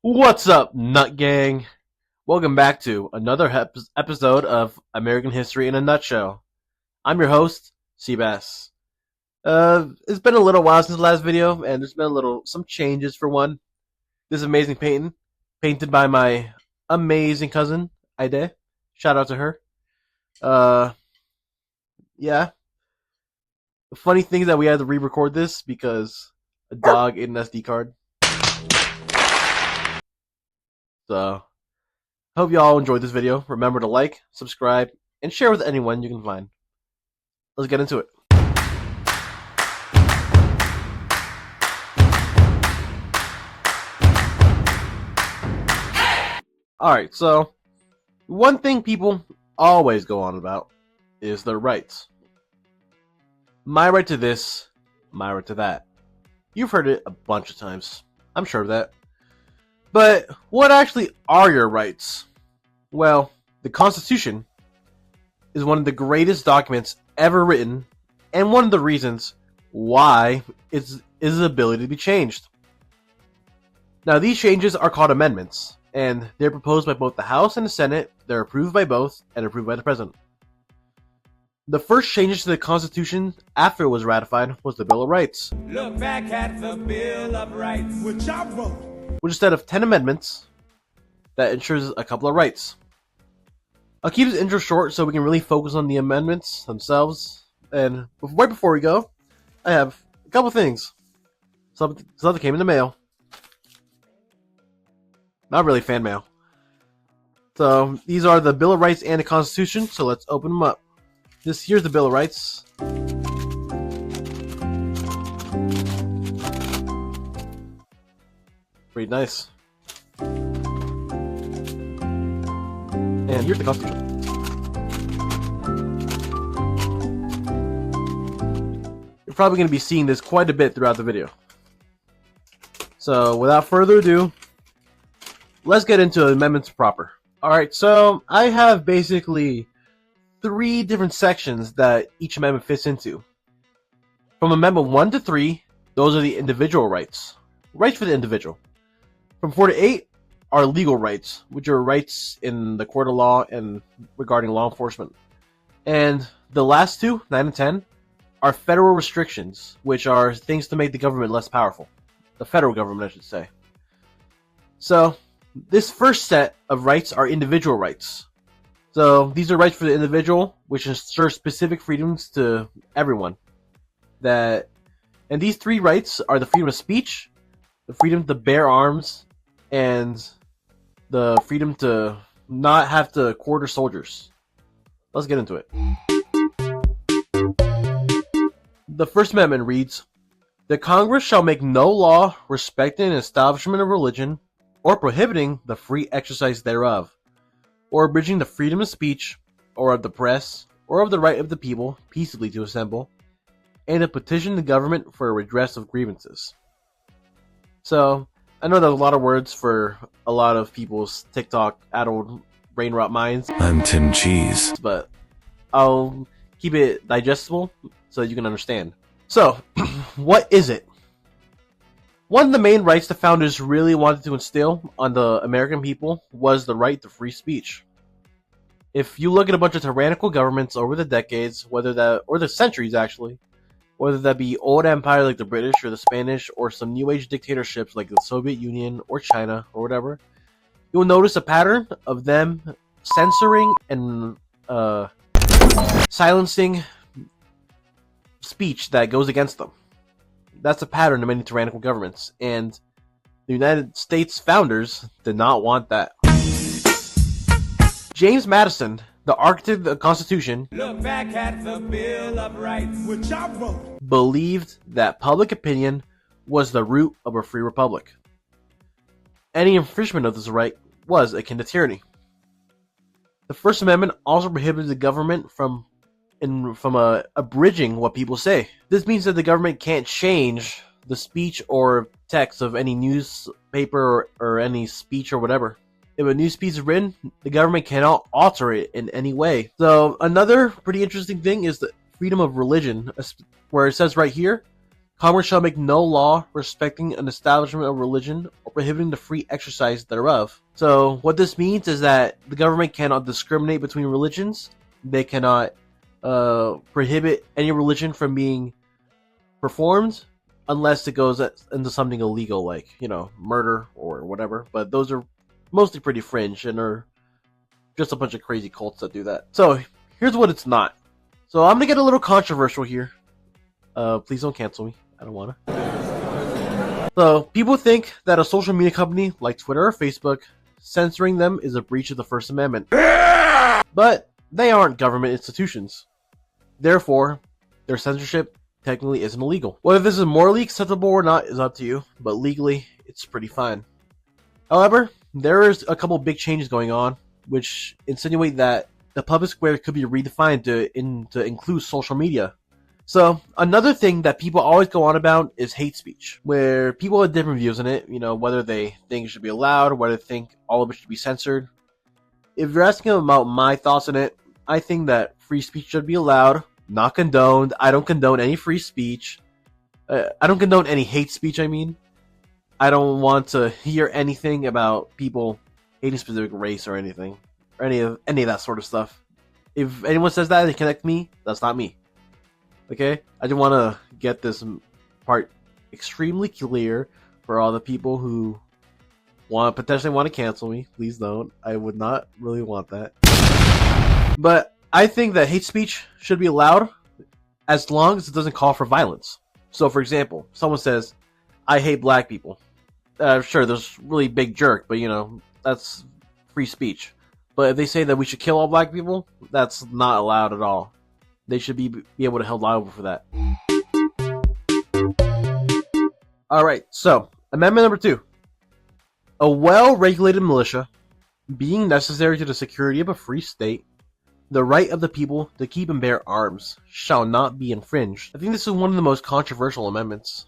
What's up, Nut Gang? Welcome back to another episode of American History in a Nutshell. I'm your host, Seabass. It's been a little while since the last video, and there's been some changes for one. This amazing painting, painted by my amazing cousin, Aide. Shout out to her. Yeah. The funny thing is that we had to re-record this because a dog ate an SD card. So, hope you all enjoyed this video. Remember to like, subscribe, and share with anyone you can find. Let's get into it. Alright, so one thing people always go on about is their rights. My right to this, my right to that. You've heard it a bunch of times. I'm sure of that. But what actually are your rights? Well, the Constitution is one of the greatest documents ever written, and one of the reasons why its ability to be changed. Now, these changes are called amendments, and they're proposed by both the House and the Senate. They're approved by both, and approved by the President. The first changes to the Constitution after it was ratified was the Bill of Rights. Look back at the Bill of Rights, which I wrote. Which is a set of 10 amendments that ensures a couple of rights. I'll keep this intro short so we can really focus on the amendments themselves. And right before we go, I have a couple things. Something came in the mail. Not really fan mail. So these are the Bill of Rights and the Constitution, so let's open them up. Here's the Bill of Rights. Pretty nice. And here's the Constitution. You're probably going to be seeing this quite a bit throughout the video. So, without further ado, let's get into amendments proper. Alright, so I have basically 3 different sections that each amendment fits into. From Amendment 1 to 3, those are the individual rights. Rights for the individual. From 4 to 8 are legal rights, which are rights in the court of law and regarding law enforcement. And the last 2, 9 and 10, are federal restrictions, which are things to make the government less powerful. The federal government, I should say. So, this first set of rights are individual rights. So, these are rights for the individual, which ensure specific freedoms to everyone. And these 3 rights are the freedom of speech, the freedom to bear arms, and the freedom to not have to quarter soldiers. Let's get into it. The First Amendment reads, "The Congress shall make no law respecting an establishment of religion, or prohibiting the free exercise thereof, or abridging the freedom of speech, or of the press, or of the right of the people peaceably to assemble, and to petition the government for a redress of grievances." So, I know there's a lot of words for a lot of people's TikTok addled brain rot minds. I'm Tim Cheese. But I'll keep it digestible so that you can understand. So, what is it? One of the main rights the founders really wanted to instill on the American people was the right to free speech. If you look at a bunch of tyrannical governments over the decades, or the centuries actually, whether that be old empire like the British or the Spanish, or some new age dictatorships like the Soviet Union or China or whatever, you will notice a pattern of them censoring and silencing speech that goes against them. That's a pattern of many tyrannical governments, and the United States founders did not want that. James Madison, the architect of the Constitution, Look back at the Bill of Rights, which I wrote. Believed that public opinion was the root of a free republic. Any infringement of this right was akin to tyranny. The First Amendment also prohibited the government from abridging what people say. This means that the government can't change the speech or text of any newspaper or any speech or whatever. If a new speech is written, the government cannot alter it in any way. So another pretty interesting thing is the freedom of religion, where it says right here, Congress shall make no law respecting an establishment of religion or prohibiting the free exercise thereof. So what this means is that the government cannot discriminate between religions. They cannot prohibit any religion from being performed unless it goes into something illegal like, murder or whatever. But those are mostly pretty fringe and are just a bunch of crazy cults that do that. So here's what it's not. So I'm going to get a little controversial here. Please don't cancel me. I don't want to. So people think that a social media company like Twitter or Facebook censoring them is a breach of the First Amendment. But they aren't government institutions. Therefore, their censorship technically isn't illegal. Whether this is morally acceptable or not is up to you, but legally, it's pretty fine. However, there is a couple big changes going on, which insinuate that the public square could be redefined to include social media. So, another thing that people always go on about is hate speech, where people have different views on it, whether they think it should be allowed, or whether they think all of it should be censored. If you're asking about my thoughts on it, I think that free speech should be allowed, not condoned. I don't condone any free speech. I don't condone any hate speech, I mean. I don't want to hear anything about people hating specific race or anything, or any of that sort of stuff. If anyone says that and connect me, that's not me. Okay? I just want to get this part extremely clear for all the people who potentially want to cancel me. Please don't. I would not really want that. But I think that hate speech should be allowed as long as it doesn't call for violence. So, for example, someone says, I hate black people. Sure, there's really big jerk, but that's free speech. But if they say that we should kill all black people, that's not allowed at all. They should be able to held liable for that. Alright, so, amendment number 2. A well-regulated militia, being necessary to the security of a free state, the right of the people to keep and bear arms shall not be infringed. I think this is one of the most controversial amendments.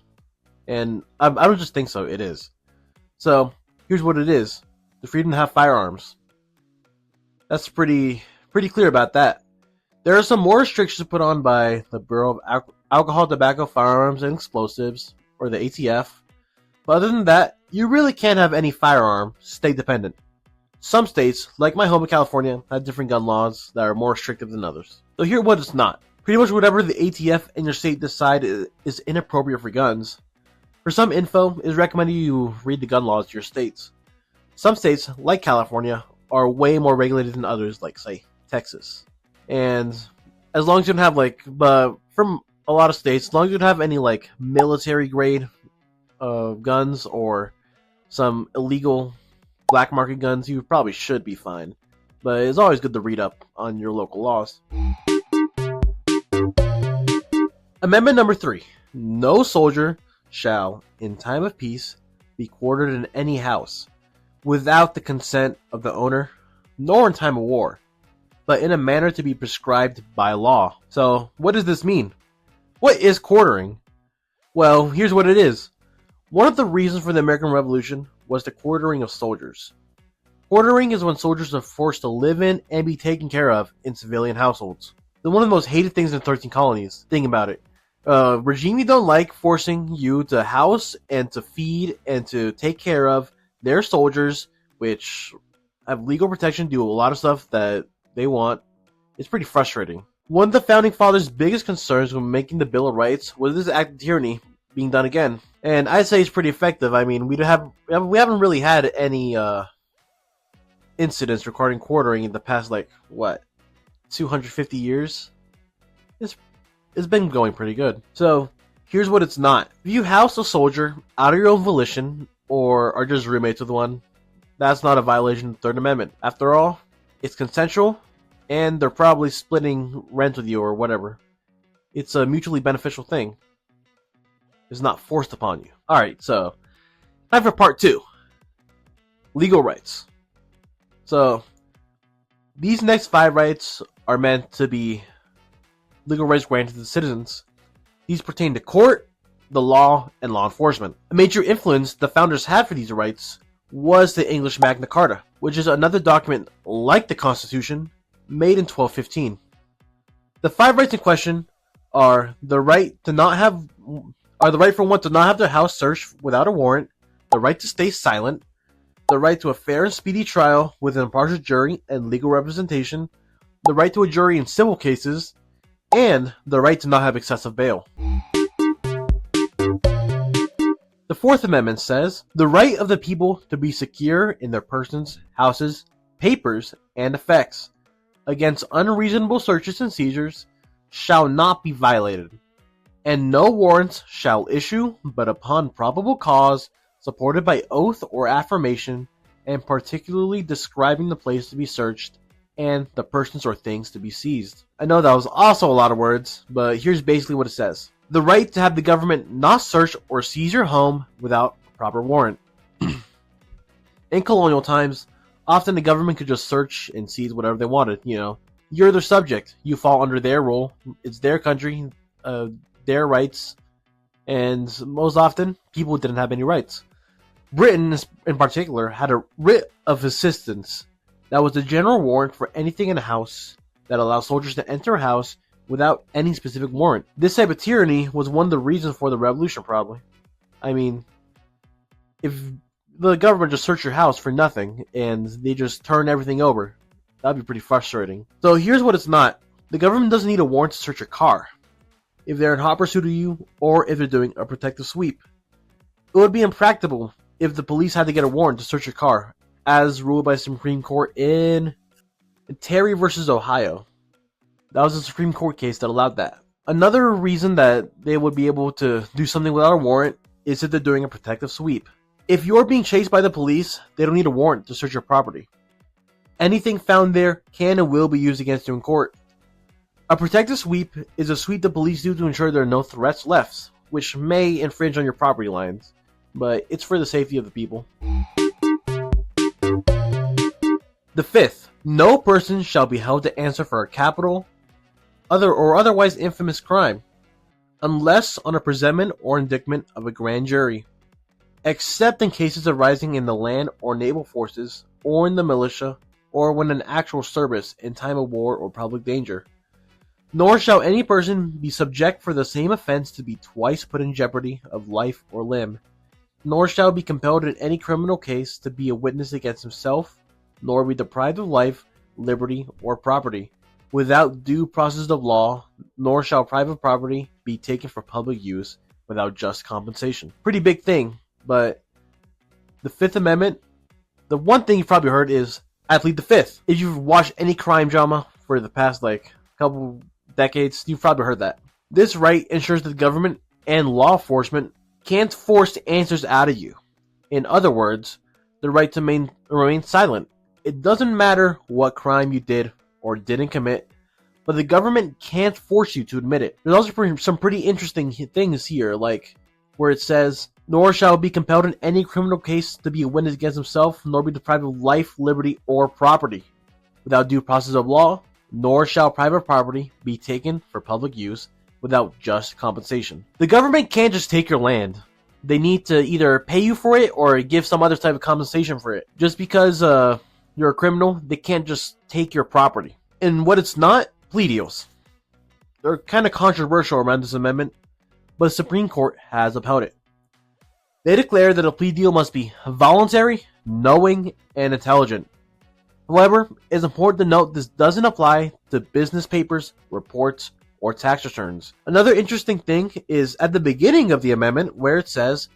And I don't just think so, it is. So, here's what it is. The freedom to have firearms. That's pretty clear about that. There are some more restrictions put on by the Bureau of Alcohol, Tobacco, Firearms, and Explosives, or the ATF. But other than that, you really can't have any firearm state dependent. Some states, like my home in California, have different gun laws that are more restrictive than others. So here's what it's not. Pretty much whatever the ATF and your state decide is inappropriate for guns. For some info, it is recommended you read the gun laws of your states. Some states, like California, are way more regulated than others, like, say, Texas. And as long as you don't have, from a lot of states, as long as you don't have any, military grade guns or some illegal black market guns, you probably should be fine. But it's always good to read up on your local laws. Amendment number 3. No soldier shall, in time of peace, be quartered in any house, without the consent of the owner, nor in time of war, but in a manner to be prescribed by law. So, what does this mean? What is quartering? Well, here's what it is. One of the reasons for the American Revolution was the quartering of soldiers. Quartering is when soldiers are forced to live in and be taken care of in civilian households. They're one of the most hated things in 13 colonies. Think about it. Regime you don't like forcing you to house and to feed and to take care of their soldiers, which have legal protection, do a lot of stuff that they want. It's pretty frustrating. One of the Founding Fathers' biggest concerns when making the Bill of Rights was this act of tyranny being done again. And I'd say it's pretty effective. I mean, we haven't really had any incidents regarding quartering in the past, 250 years? It's been going pretty good. So, here's what it's not. If you house a soldier out of your own volition, or are just roommates with one, that's not a violation of the Third Amendment. After all, it's consensual, and they're probably splitting rent with you or whatever. It's a mutually beneficial thing. It's not forced upon you. Alright, so, time for part 2. Legal rights. So, these next 5 rights are meant to be legal rights granted to citizens. These pertain to court, the law, and law enforcement. A major influence the founders had for these rights was the English Magna Carta, which is another document like the Constitution, made in 1215. The 5 rights in question are the right are the right for one to not have their house searched without a warrant, the right to stay silent, the right to a fair and speedy trial with an impartial jury and legal representation, the right to a jury in civil cases, and the right to not have excessive bail. The Fourth Amendment says, the right of the people to be secure in their persons, houses, papers, and effects against unreasonable searches and seizures shall not be violated, and no warrants shall issue but upon probable cause, supported by oath or affirmation, and particularly describing the place to be searched and the persons or things to be seized. I know that was also a lot of words, but here's basically what it says. The right to have the government not search or seize your home without a proper warrant. In colonial times, often the government could just search and seize whatever they wanted, You're their subject. You fall under their rule. It's their country, their rights, and most often, people didn't have any rights. Britain, in particular, had a writ of assistance that was the general warrant for anything in a house that allowed soldiers to enter a house without any specific warrant. This type of tyranny was one of the reasons for the revolution, probably. I mean, if the government just searched your house for nothing and they just turn everything over, that'd be pretty frustrating. So here's what it's not. The government doesn't need a warrant to search your car if they're in hot pursuit of you or if they're doing a protective sweep. It would be impractical if the police had to get a warrant to search your car, as ruled by the Supreme Court in Terry versus Ohio. That was a Supreme Court case that allowed that. Another reason that they would be able to do something without a warrant is if they're doing a protective sweep. If you're being chased by the police, they don't need a warrant to search your property. Anything found there can and will be used against you in court. A protective sweep is a sweep the police do to ensure there are no threats left, which may infringe on your property lines, but it's for the safety of the people. The fifth, no person shall be held to answer for a capital, other or otherwise infamous crime, unless on a presentment or indictment of a grand jury, except in cases arising in the land or naval forces, or in the militia, or when in actual service in time of war or public danger. Nor shall any person be subject for the same offense to be twice put in jeopardy of life or limb, nor shall be compelled in any criminal case to be a witness against himself, nor be deprived of life, liberty, or property, without due process of law, nor shall private property be taken for public use without just compensation. Pretty big thing, but the Fifth Amendment, the one thing you've probably heard is, I plead the Fifth. If you've watched any crime drama for the past, couple decades, you've probably heard that. This right ensures that the government and law enforcement can't force answers out of you. In other words, the right to remain silent. It doesn't matter what crime you did or didn't commit, but the government can't force you to admit it. There's also some pretty interesting things here, like where it says, nor shall be compelled in any criminal case to be a witness against himself, nor be deprived of life, liberty, or property, without due process of law, nor shall private property be taken for public use without just compensation. The government can't just take your land. They need to either pay you for it or give some other type of compensation for it. Just because you're a criminal, they can't just take your property. And what it's not, plea deals. They're kind of controversial around this amendment, but the Supreme Court has upheld it. They declare that a plea deal must be voluntary, knowing, and intelligent. However, it's important to note this doesn't apply to business papers, reports, or tax returns. Another interesting thing is at the beginning of the amendment where it says,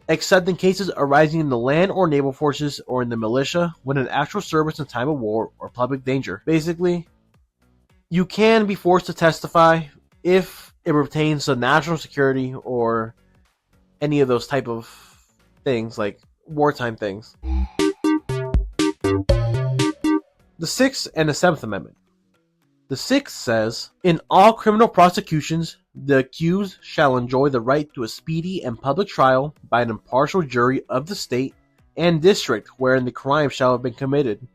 except in cases arising in the land or naval forces or in the militia when in actual service in time of war or public danger. Basically, you can be forced to testify if it pertains to national security or any of those type of things, like wartime things. The Sixth and the Seventh Amendment. The Sixth says, in all criminal prosecutions, the accused shall enjoy the right to a speedy and public trial by an impartial jury of the state and district wherein the crime shall have been committed,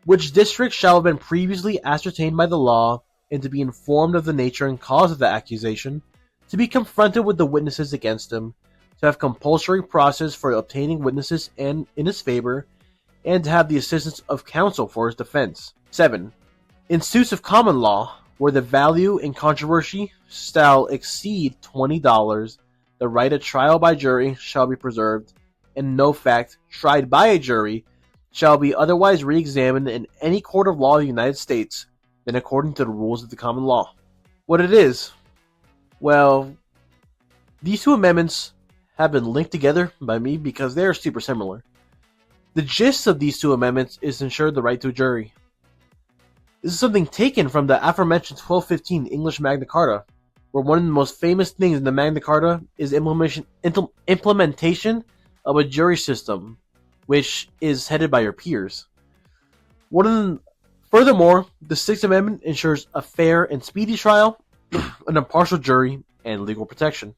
which district shall have been previously ascertained by the law, and to be informed of the nature and cause of the accusation, to be confronted with the witnesses against him, to have compulsory process for obtaining witnesses and in his favor, and to have the assistance of counsel for his defense. 7. In suits of common law, where the value in controversy shall exceed $20, the right of trial by jury shall be preserved, and no fact tried by a jury shall be otherwise re-examined in any court of law of the United States than according to the rules of the common law. What it is? Well, these two amendments have been linked together by me because they are super similar. The gist of these two amendments is to ensure the right to a jury. This is something taken from the aforementioned 1215 English Magna Carta, where one of the most famous things in the Magna Carta is implementation of a jury system, which is headed by your peers. Furthermore, the Sixth Amendment ensures a fair and speedy trial, an impartial jury, and legal protection.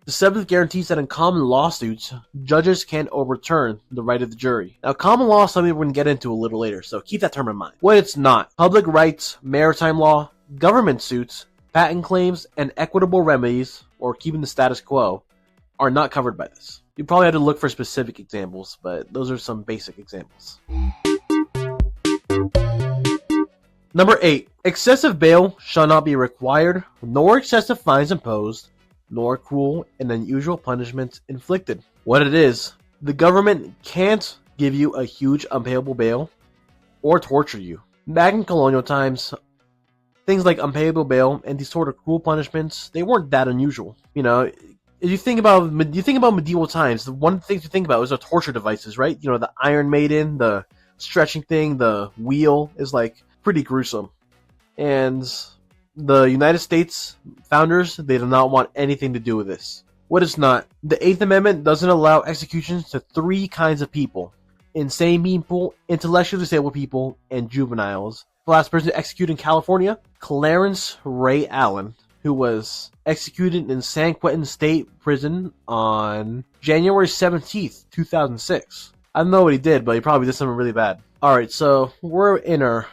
The Seventh guarantees that in common lawsuits, judges can overturn the right of the jury. Now, common law is something we're going to get into a little later, so keep that term in mind. What it's not: public rights, maritime law, government suits, patent claims, and equitable remedies, or keeping the status quo, are not covered by this. You probably have to look for specific examples, but those are some basic examples. Number 8. Excessive bail shall not be required, nor excessive fines imposed, nor cruel and unusual punishments inflicted. What it is: the government can't give you a huge unpayable bail or torture you. Back in colonial times, things like unpayable bail and these sort of cruel punishments, they weren't that unusual. You know, if you think about medieval times, one of the things you think about is the torture devices, right? You know, the Iron Maiden, the stretching thing, the wheel is like pretty gruesome. And the United States founders, they do not want anything to do with this. What is not? The Eighth Amendment doesn't allow executions to 3 kinds of people: insane people, intellectually disabled people, and juveniles. The last person executed in California, Clarence Ray Allen, who was executed in San Quentin State Prison on January 17th, 2006. I don't know what he did, but he probably did something really bad. Alright, so we're in our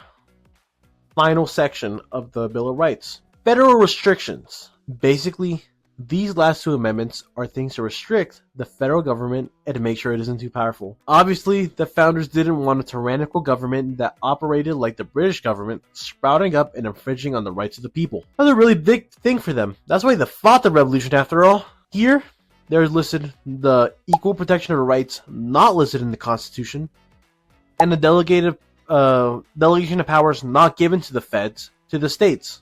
final section of the Bill of Rights. Federal restrictions. Basically, these last 2 amendments are things to restrict the federal government and to make sure it isn't too powerful. Obviously, the founders didn't want a tyrannical government that operated like the British government, sprouting up and infringing on the rights of the people. Another really big thing for them. That's why they fought the revolution after all. Here, there's listed the equal protection of rights not listed in the Constitution, and the delegation of powers not given to the feds to the states.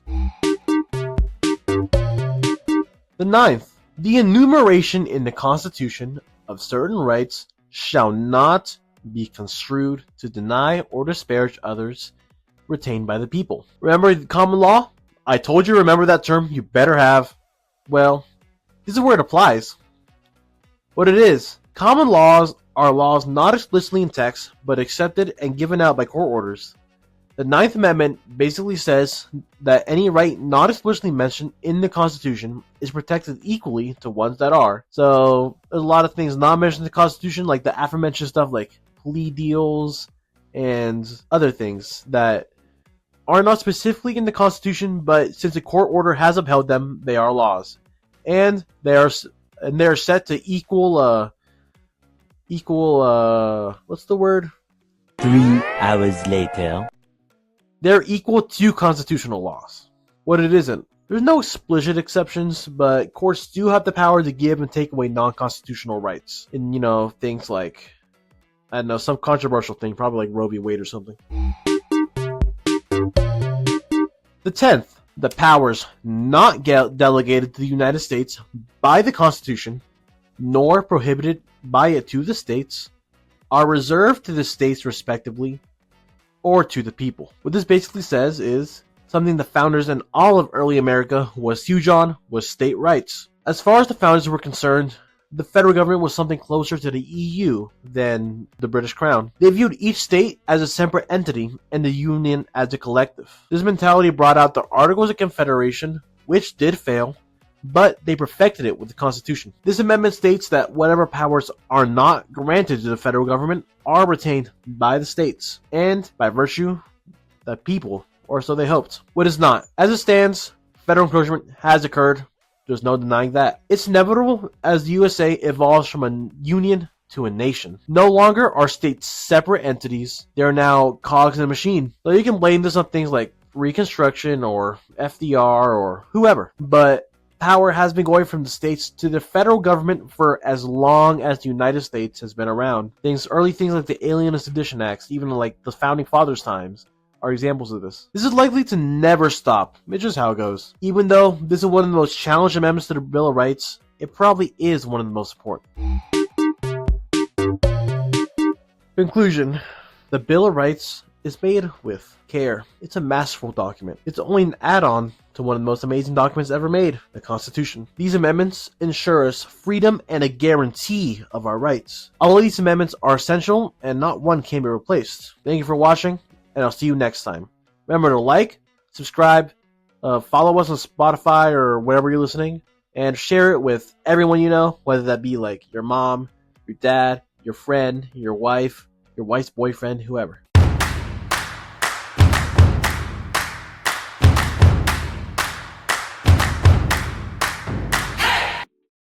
The 9th, the enumeration in the Constitution of certain rights shall not be construed to deny or disparage others retained by the people. Remember common law? I told you, remember that term. You better have. Well, this is where it applies. What it is: common laws are laws not explicitly in text, but accepted and given out by court orders. The 9th Amendment basically says that any right not explicitly mentioned in the Constitution is protected equally to ones that are. So, there's a lot of things not mentioned in the Constitution, like the aforementioned stuff like plea deals and other things that are not specifically in the Constitution, but since a court order has upheld them, they are laws. And they are set to equal, what's the word? 3 hours later. They're equal to constitutional laws. What it isn't. There's no explicit exceptions, but courts do have the power to give and take away non-constitutional rights. And, you know, things like, I don't know, some controversial thing, probably like Roe v. Wade or something. The 10th, the powers not delegated to the United States by the Constitution, nor prohibited by it to the states, are reserved to the states respectively, or to the people. What this basically says is something the founders and all of early America was huge on was state rights. As far as the founders were concerned, the federal government was something closer to the EU than the British Crown. They viewed each state as a separate entity and the Union as a collective. This mentality brought out the Articles of Confederation, which did fail, but they perfected it with the Constitution. This amendment states that whatever powers are not granted to the federal government are retained by the states, and by virtue, the people, or so they hoped. What is not. As it stands, federal encroachment has occurred. There's no denying that. It's inevitable as the USA evolves from a union to a nation. No longer are states separate entities. They are now cogs in a machine. So you can blame this on things like Reconstruction or FDR or whoever. But Power has been going from the states to the federal government for as long as the United States has been around. Early things like the Alien and Sedition Acts, even like the Founding Fathers' times, are examples of this. This is likely to never stop. It's just how it goes. Even though this is one of the most challenged amendments to the Bill of Rights, it probably is one of the most important. Conclusion. The Bill of Rights is made with care. It's a masterful document. It's only an add-on to one of the most amazing documents ever made, the Constitution. These amendments ensure us freedom and a guarantee of our rights. All of these amendments are essential, and not one can be replaced. Thank you for watching, and I'll see you next time. Remember to like, subscribe, follow us on Spotify or wherever you're listening, and share it with everyone you know, whether that be like your mom, your dad, your friend, your wife's boyfriend, whoever.